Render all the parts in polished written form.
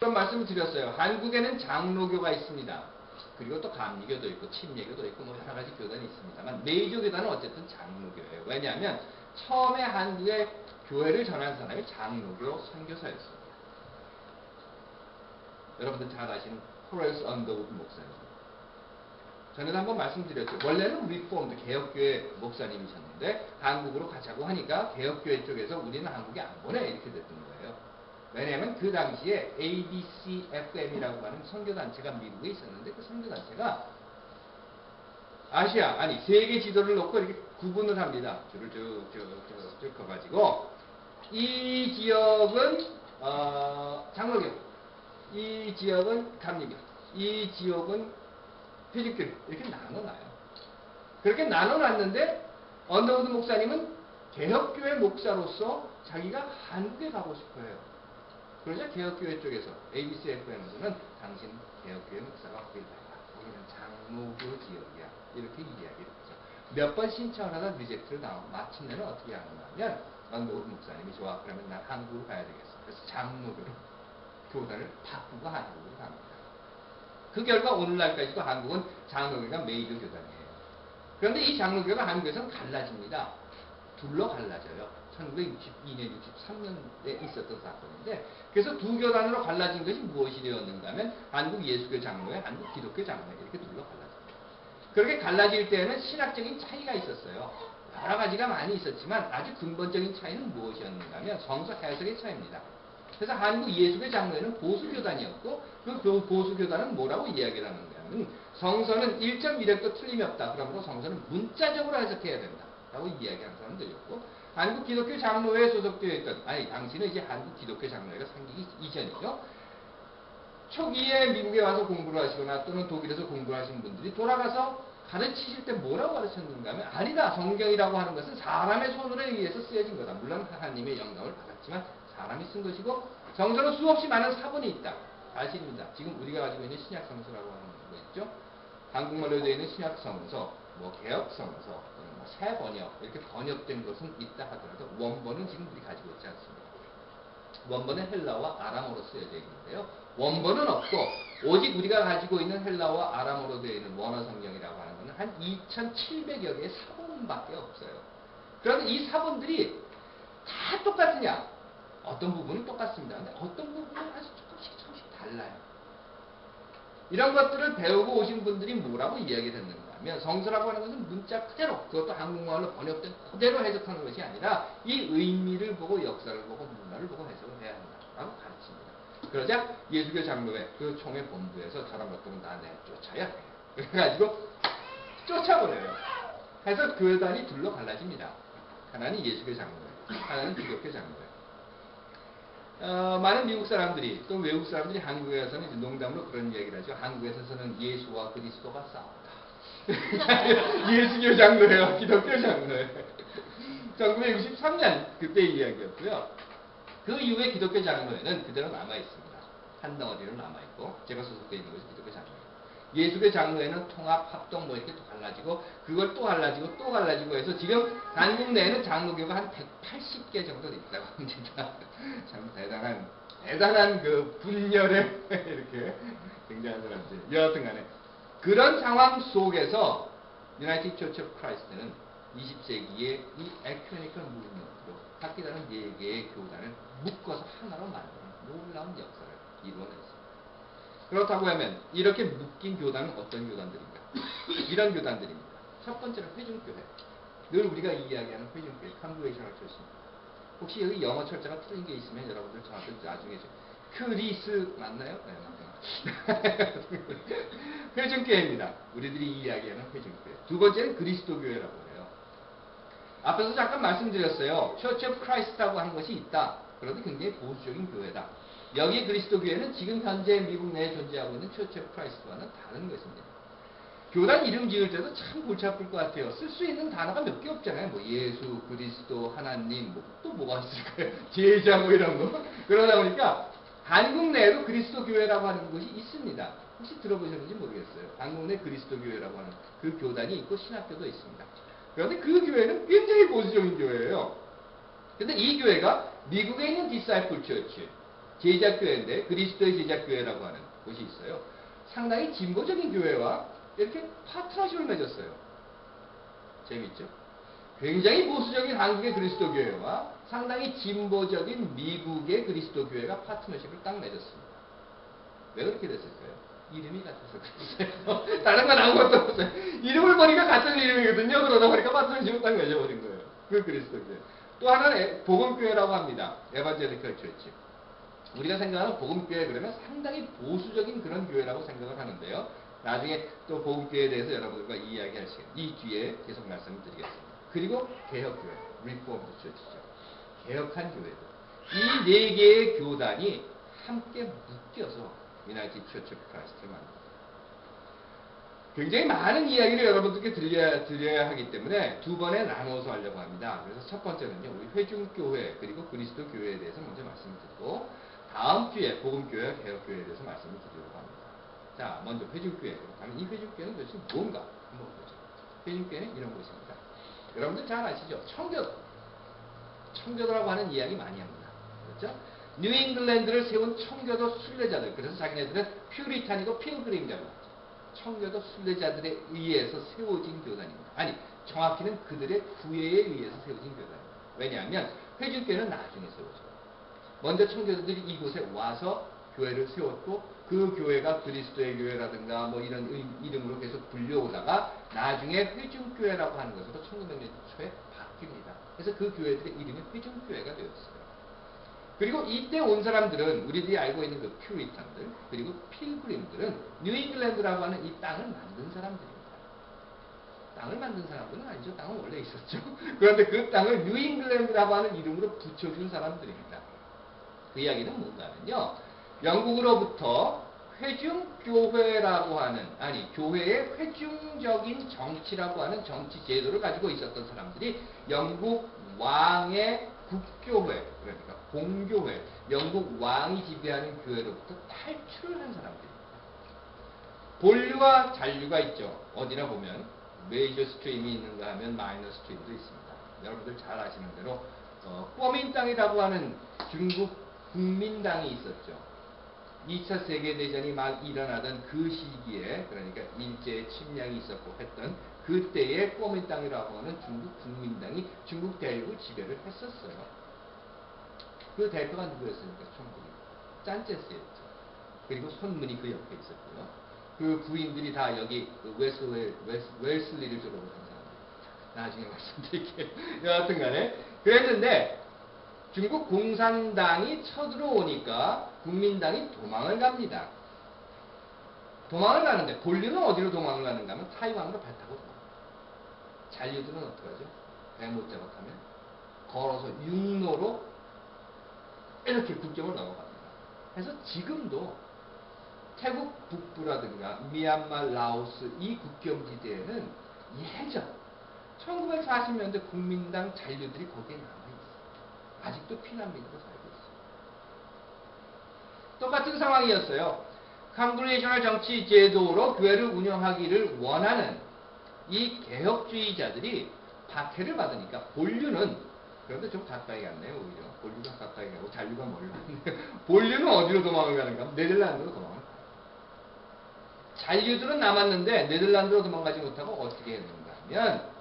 그런 말씀을 드렸어요. 한국에는 장로교가 있습니다. 그리고 또 감리교도 있고 침례교도 있고 뭐 여러 가지 교단이 있습니다만 메이저 교단은 어쨌든 장로교예요. 왜냐하면 처음에 한국에 교회를 전한 사람이 장로교 선교사였습니다. 여러분들 잘 아시는 호레이스 언더우드 목사님. 전에도 한번 말씀드렸죠. 원래는 리폼드 개혁교회 목사님이셨는데 한국으로 가자고 하니까 개혁교회 쪽에서 우리는 한국에 안 보내 이렇게 됐던 거예요. 왜냐하면 그 당시에 ABCFM이라고 하는 선교단체가 미국에 있었는데 그 선교단체가 아시아, 아니 세계 지도를 놓고 이렇게 구분을 합니다. 줄을 쭉 커가지고 이 지역은 장로교, 이 지역은 감리교, 이 지역은 회중교회 이렇게 나눠놔요. 그렇게 나눠놨는데 언더우드 목사님은 개혁교회 목사로서 자기가 한국에 가고 싶어요. 그러자 개혁교회 쪽에서 ABCFM에서는 당신 개혁교회 목사가 거길 가라. 거기는 장로교 지역이야. 이렇게 이야기를 했죠. 몇 번 신청을 하다 리젝트를 당하고 마침내는 어떻게 하느냐면 언더우드 목사님이 좋아. 그러면 난 한국으로 가야 되겠어. 그래서 장로교로 교단을 바꾸고 한국으로 갑니다. 그 결과 오늘날까지도 한국은 장로교가 메이저 교단이에요. 그런데 이 장로교가 한국에서는 갈라집니다. 둘로 갈라져요. 1962년, 63년에 있었던 사건인데 그래서 두 교단으로 갈라진 것이 무엇이 되었는가 하면 한국 예수교 장로회, 한국 기독교 장로회 이렇게 둘로 갈라집니다. 그렇게 갈라질 때에는 신학적인 차이가 있었어요. 여러 가지가 많이 있었지만 아주 근본적인 차이는 무엇이었는가 하면 성서 해석의 차이입니다. 그래서 한국 예수교 장로회는 보수교단이었고 그 보수교단은 뭐라고 이야기를 하는가 하면 성서는 1.1획도 틀림이 없다. 그러므로 성서는 문자적으로 해석해야 된다. 라고 이야기하는 사람들이었고 한국 기독교 장로회에 소속되어 있던 당시는 이제 한국 기독교 장로회가 생기기 이전이죠. 초기에 미국에 와서 공부를 하시거나 또는 독일에서 공부를 하신 분들이 돌아가서 가르치실 때 뭐라고 가르쳤는가 하면 아니다. 성경이라고 하는 것은 사람의 손으로 의해서 쓰여진 거다. 물론 하나님의 영감을 받았지만 사람이 쓴 것이고 성서는 수없이 많은 사본이 있다. 사실입니다. 지금 우리가 가지고 있는 신약 성서라고 하는 거 있죠. 한국말로 되어 있는 신약 성서, 개혁 성서, 새 번역 이렇게 번역된 것은 있다 하더라도 원본은 지금 우리 가지고 있지 않습니다. 원본은 헬라어와 아람어로 쓰여져 있는데요. 원본은 없고 오직 우리가 가지고 있는 헬라어와 아람어로 되어 있는 원어 성경이라고 하는 것은 한 2,700여 개의 사본밖에 없어요. 그런데 이 사본들이 다 똑같으냐? 어떤 부분은 똑같습니다. 근데 어떤 부분은 아주 조금씩 달라요. 이런 것들을 배우고 오신 분들이 뭐라고 이야기했는가 하면 성서라고 하는 것은 문자 그대로 그것도 한국말로 번역된 그대로 해석하는 것이 아니라 이 의미를 보고 역사를 보고 문화를 보고 해석을 해야 한다라고 가르칩니다. 그러자 예수교 장로회 그 총회 본부에서 저런 것들은 다 내쫓아야 해요. 그래가지고 쫓아버려요. 해서 교단이 둘로 갈라집니다. 하나는 예수교 장로회, 하나는 기독교 장로회. 많은 미국 사람들이 또 외국 사람들이 한국에 와서는 이제 농담으로 그런 이야기를 하죠. 한국에서는 예수와 그리스도가 싸운다. 예수교 장로회와 기독교 장로회. 1963년 그때 이야기였고요. 그 이후에 기독교 장로회는 그대로 남아있습니다. 한 덩어리로 남아있고 제가 소속되어 있는 것이 기독교 장로회. 예수교 장로회는 통합, 합동 뭐 이렇게 또 갈라지고 그걸 또 갈라지고 또 갈라지고 해서 지금 한국 내에는 장로교가 한 180개 정도 있다고 합니다. 참 대단한 그 분열에 이렇게 굉장한 사람들. 여하튼 간에 그런 상황 속에서 유나이티드 처치 오브 크라이스트는 20세기에 이 에큐메니컬 무브먼트로 각기 다른 4개의 교단을 묶어서 하나로 만드는 놀라운 역사를 이루어냈습니다. 그렇다고 하면 이렇게 묶인 교단은 어떤 교단들인가? 이런 교단들입니다. 첫 번째는 회중교회. 늘 우리가 이야기하는 회중교회, 컨그레이셔널 처치입니다. 혹시 여기 영어 철자가 틀린 게 있으면 여러분들 저한테 나중에 크리스 맞나요? 네, 맞나요? 회중교회입니다. 우리들이 이야기하는 회중교회. 두 번째는 그리스도교회라고 해요. 앞에서 잠깐 말씀드렸어요. 처치 오브 크라이스트라고 하는 것이 있다. 그런데 굉장히 보수적인 교회다. 여기 그리스도교회는 지금 현재 미국 내에 존재하고 있는 처치 오브 크라이스트와는 다른 것입니다. 교단 이름 지을 때도 참 골치 아플 것 같아요. 쓸 수 있는 단어가 몇 개 없잖아요. 뭐 예수, 그리스도, 하나님, 또 뭐가 있을까요? 제자 뭐 이런 거. 그러다 보니까 한국 내에도 그리스도교회라고 하는 것이 있습니다. 혹시 들어보셨는지 모르겠어요. 한국 내 그리스도교회라고 하는 그 교단이 있고 신학교도 있습니다. 그런데 그 교회는 굉장히 보수적인 교회예요. 근데 이 교회가 미국에 있는 디사이플 처치, 제자교회인데 그리스도의 제자교회라고 하는 곳이 있어요. 상당히 진보적인 교회와 이렇게 파트너십을 맺었어요. 재밌죠? 굉장히 보수적인 한국의 그리스도 교회와 상당히 진보적인 미국의 그리스도 교회가 파트너십을 딱 맺었습니다. 왜 그렇게 됐을까요? 이름이 같아서 그랬어요. 다른 건 아무것도 없어요. 이름을 보니까 같은 이름이거든요. 그러다 보니까 파트너십을 딱 맺어버린 거예요. 그 그리스도 교회. 또 하나는 복음교회라고 합니다. 에반젤리컬 처치. 우리가 생각하는 복음교회 그러면 상당히 보수적인 그런 교회라고 생각을 하는데요. 나중에 또 복음교회에 대해서 여러분들과 이야기할 시간, 이 뒤에 계속 말씀을 드리겠습니다. 그리고 개혁교회, 리포먼트 처치죠. 개혁한 교회들. 이 네 개의 교단이 함께 묶여서 유나이티드 처치 오브 크라이스트를 만듭니다. 굉장히 많은 이야기를 여러분들께 드려야 하기 때문에 두 번에 나눠서 하려고 합니다. 그래서 첫 번째는요, 우리 회중교회 그리고 그리스도 교회에 대해서 먼저 말씀을 드리고 다음 주에 복음교회와 개혁교회에 대해서 말씀을 드리려고 합니다. 자, 먼저 회중교회. 그렇다면 이 회중교회는 도대체 뭔가 한번 보죠. 회중교회는 이런 곳입니다. 여러분들 잘 아시죠? 청교도. 청교도라고 하는 이야기 많이 합니다. 그렇죠? 뉴잉글랜드를 세운 청교도 순례자들. 그래서 자기네들은 퓨리탄이고 필그림이라고 하죠. 청교도 순례자들에 의해서 세워진 교단입니다. 아니, 정확히는 그들의 후예에 의해서 세워진 교단입니다. 왜냐하면 회중교회는 나중에 세워져요. 먼저 청교도들이 이곳에 와서 교회를 세웠고 그 교회가 그리스도의 교회라든가 뭐 이런 이름으로 계속 불려오다가 나중에 회중교회라고 하는 것으로 1900년 초에 바뀝니다. 그래서 그 교회들의 이름이 회중교회가 되었어요. 그리고 이때 온 사람들은 우리들이 알고 있는 그 퓨리탄들 그리고 필그림들은 뉴잉글랜드라고 하는 이 땅을 만든 사람들입니다. 땅을 만든 사람들은 아니죠. 땅은 원래 있었죠. 그런데 그 땅을 뉴잉글랜드라고 하는 이름으로 붙여준 사람들입니다. 그 이야기는 뭔가면요. 영국으로부터 회중교회라고 하는, 아니, 교회의 회중적인 정치라고 하는 정치 제도를 가지고 있었던 사람들이 영국 왕의 국교회, 그러니까 공교회, 영국 왕이 지배하는 교회로부터 탈출을 한 사람들입니다. 본류와 잔류가 있죠. 어디나 보면 메이저 스트림이 있는가 하면 마이너 스트림도 있습니다. 여러분들 잘 아시는 대로 꼬민당이라고 하는 중국 국민당이 있었죠. 2차 세계대전이 막 일어나던 그 시기에, 그러니까 일제의 침략이 있었고 했던 그때의 꼬민당이라고 하는 중국 국민당이 중국 대륙을 지배를 했었어요. 그 대표가 누구였습니까? 총국이 짠제스였죠. 그리고 손문이 그 옆에 있었고요. 그 부인들이 다 여기 웰슬리를 졸업을 한 사람들. 나중에 말씀드릴게요. 여하튼 간에 그랬는데 중국 공산당이 쳐들어오니까 국민당이 도망을 갑니다. 도망을 가는데 본류는 어디로 도망을 가는가 하면 타이완으로 배 타고 도망을 갑니다. 잔류들은 어떡하죠? 배 못 잡아타면 걸어서 육로로 이렇게 국경을 넘어갑니다. 그래서 지금도 태국 북부라든가 미얀마, 라오스 이 국경지대에는 예전 1940년대 국민당 잔류들이 거기에 남아있어요. 아직도 피난민으로 살고 있어요. 똑같은 상황이었어요. 칸그레이셔널 정치 제도로 교회를 운영하기를 원하는 이 개혁주의자들이 박해를 받으니까 본류는, 그런데 좀 가까이 갔네요. 오히려 본류가 가까이 가고 잔류가 멀리 갔네요. 본류는 어디로 도망을 가는가? 네덜란드로 도망을 가요. 잔류들은 남았는데 네덜란드로 도망가지 못하고 어떻게 했는가 하면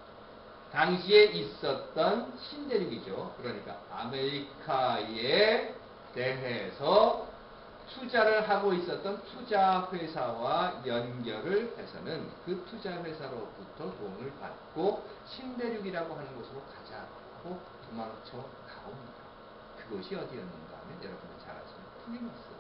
당시에 있었던 신대륙이죠. 그러니까 아메리카에 대해서 투자를 하고 있었던 투자회사와 연결을 해서는 그 투자회사로부터 돈을 받고 신대륙이라고 하는 곳으로 가자고 도망쳐 가옵니다. 그것이 어디였는가 하면 여러분들 잘 아시는 플리머스.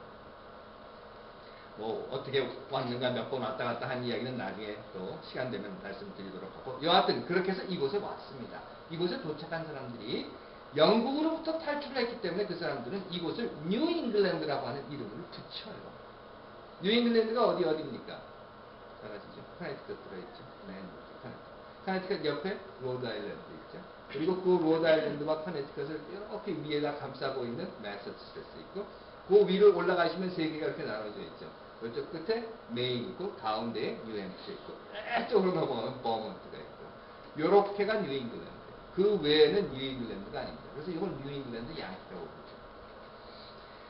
뭐 어떻게 왔는가 몇 번 왔다 갔다 한 이야기는 나중에 또 시간 되면 말씀드리도록 하고, 여하튼 그렇게 해서 이곳에 왔습니다. 이곳에 도착한 사람들이 영국으로부터 탈출을 했기 때문에 그 사람들은 이곳을 뉴잉글랜드라고 하는 이름을 붙여요. 뉴잉글랜드가 어디입니까? 잘 아시죠? 커네티컷 들어있죠. 네, 커네티컷 옆에 로드아일랜드 있죠. 그리고 그 로드아일랜드와 커네티컷을 이렇게 위에다 감싸고 있는 매사추세츠 있고, 그 위로 올라가시면 세 개가 이렇게 나눠져 있죠. 그쪽 끝에 메인 있고 가운데에 뉴햄프셔 있고 이쪽으로 넘어가면 버먼트가 있고, 요렇게가 뉴잉글랜드. 그 외에는 뉴잉글랜드가 아닙니다. 그래서 이걸 뉴잉글랜드 양식이라고 부르죠.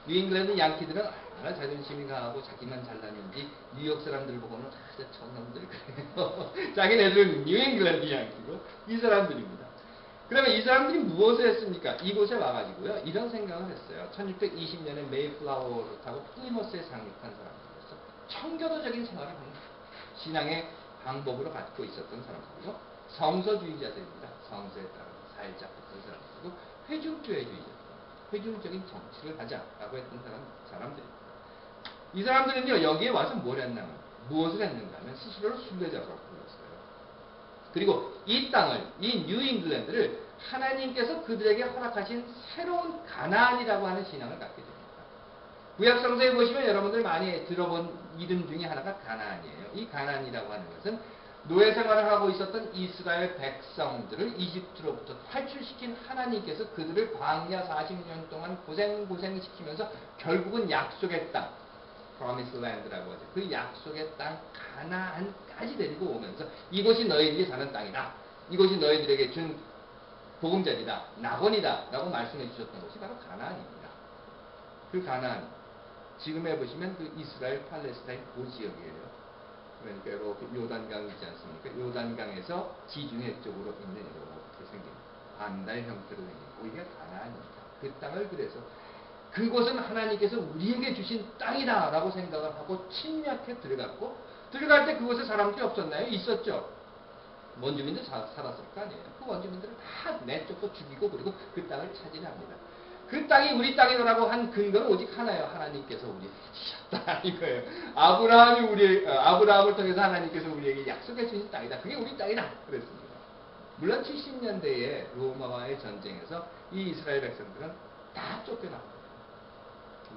뉴잉글랜드 양키들은 얼마나 자존심이 강하고 자기만 잘났는지 뉴욕 사람들 보고는 진짜 천놈들 그래요. 자기네들은 뉴잉글랜드 양키고 이 사람들입니다. 그러면 이 사람들이 무엇을 했습니까? 이곳에 와가지고요. 이런 생각을 했어요. 1620년에 메이플라워를 타고 플리머스에 상륙한 사람들이었어. 청교도적인 생활을 하는 신앙의 방법으로 갖고 있었던 사람들이고 성서주의자들입니다. 성서에 따라 살짝 붙은 사람들이고 회중주의자들. 회중적인 정치를 하자라고 했던 사람들입니다. 이 사람들은요, 여기에 와서 뭘 했냐면, 무엇을 했는가 하면, 스스로를 순례자라고 불렀어요. 그리고 이 땅을, 이 뉴잉글랜드를 하나님께서 그들에게 허락하신 새로운 가나안이라고 하는 신앙을 갖게 됩니다. 구약성서에 보시면 여러분들 많이 들어본 이름 중에 하나가 가나안이에요. 이 가나안이라고 하는 것은 노예 생활을 하고 있었던 이스라엘 백성들을 이집트로부터 탈출시킨 하나님께서 그들을 광야 40년 동안 고생시키면서 결국은 약속의 땅, Promised Land라고 하죠. 그 약속의 땅 가나안까지 데리고 오면서 이곳이 너희들이 사는 땅이다. 이곳이 너희들에게 준 보금자리다. 낙원이다. 라고 말씀해 주셨던 것이 바로 가나안입니다. 그 가나안, 지금 해보시면 그 이스라엘 팔레스타인 그 지역이에요. 그러니까 이렇게 요단강 있지 않습니까? 요단강에서 지중해 쪽으로 있는 이렇게 생긴 반달 형태로 생긴 거기가 가나안입니다. 그 땅을 그래서 그곳은 하나님께서 우리에게 주신 땅이다 라고 생각을 하고 침략해 들어갔고 들어갈 때 그곳에 사람들이 없었나요? 있었죠. 원주민들 살았을 거 아니에요. 그 원주민들을 다 내쫓고 죽이고 그리고 그 땅을 차지합니다. 그 땅이 우리 땅이라고 한 근거는 오직 하나예요. 하나님께서 우리에게 주셨다 이거예요. 아브라함을 통해서 하나님께서 우리에게 약속해 주신 땅이다. 그게 우리 땅이다. 그랬습니다. 물론 70년대에 로마와의 전쟁에서 이 이스라엘 백성들은 다 쫓겨납니다.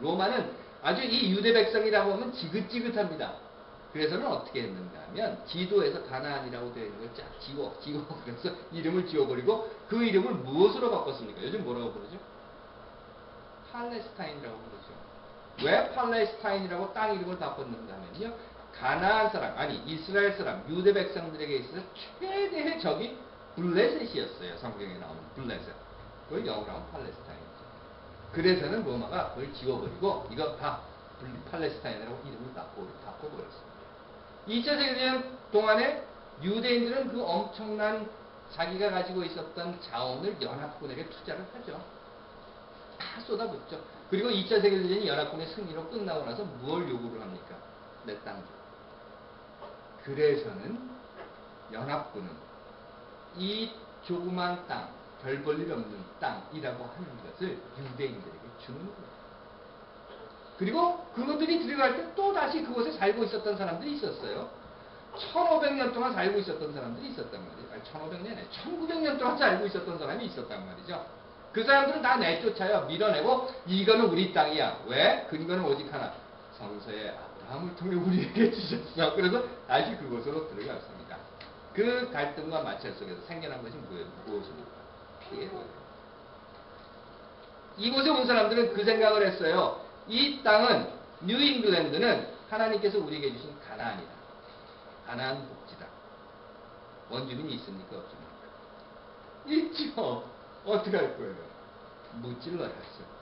로마는 아주 이 유대 백성이라고 하면 지긋지긋합니다. 그래서는 어떻게 했는가 하면 지도에서 가나안이라고 되어 있는 걸 쫙 지워 그래서 이름을 지워버리고 그 이름을 무엇으로 바꿨습니까? 요즘 뭐라고 부르죠? 팔레스타인이라고 부르죠. 왜 팔레스타인이라고 땅 이름을 바꿨는가 하면요. 가나안 사람, 아니 이스라엘 사람, 유대 백성들에게 있어서 최대의 적이 블레셋이었어요. 성경에 나오는 블레셋. 그걸 영어로 하면 팔레스타인이죠. 그래서는 로마가 그걸 지워버리고 이거 다 팔레스타인이라고 이름을 바꿔버렸습니다. 2차 세계대전 동안에 유대인들은 그 엄청난 자기가 가지고 있었던 자원을 연합군에게 투자를 하죠. 다 쏟아붓죠. 그리고 2차 세계대전이 연합군의 승리로 끝나고 나서 뭘 요구를 합니까? 내 땅. 그래서는 연합군은 이 조그만 땅, 별 볼 일 없는 땅이라고 하는 것을 유대인들에게 주는 거예요. 그리고 그것들이 들어갈 때 또 다시 그곳에 살고 있었던 사람들이 있었어요. 1500년 동안 살고 있었던 사람들이 있었단 말이에요. 아니, 1500년이 아니라 1900년 동안 살고 있었던 사람이 있었단 말이죠. 그 사람들은 다 내쫓아요. 밀어내고 이거는 우리 땅이야. 왜? 근거는 오직 하나. 성서에 아브라함을 통해 우리에게 주셨어. 그래서 다시 그곳으로 들어갔습니다. 그 갈등과 마찰 속에서 생겨난 것이 무엇입니까? 피해로예요. 이곳에 온 사람들은 그 생각을 했어요. 이 땅은 뉴잉글랜드는 하나님께서 우리에게 주신 가나안이다. 가나안 복지다. 원주민이 있습니까? 없습니까? 있죠. 어떻게 할 거예요? 무찔러야죠.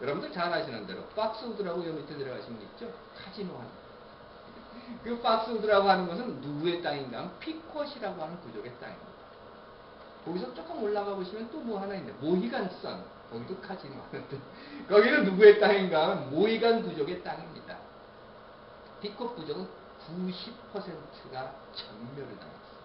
여러분들 잘 아시는 대로 박스우드라고 요 밑에 들어가시면 있죠? 카지노 하는 그 박스우드라고 하는 것은 누구의 땅인가 하면 피컷이라고 하는 부족의 땅입니다. 거기서 조금 올라가 보시면 또 뭐 하나 있네. 모히간 선. 거기도 카지노 하는데 거기는 누구의 땅인가 하면 모히간 부족의 땅입니다. 피컷 부족은 90%가 전멸을 당했어요.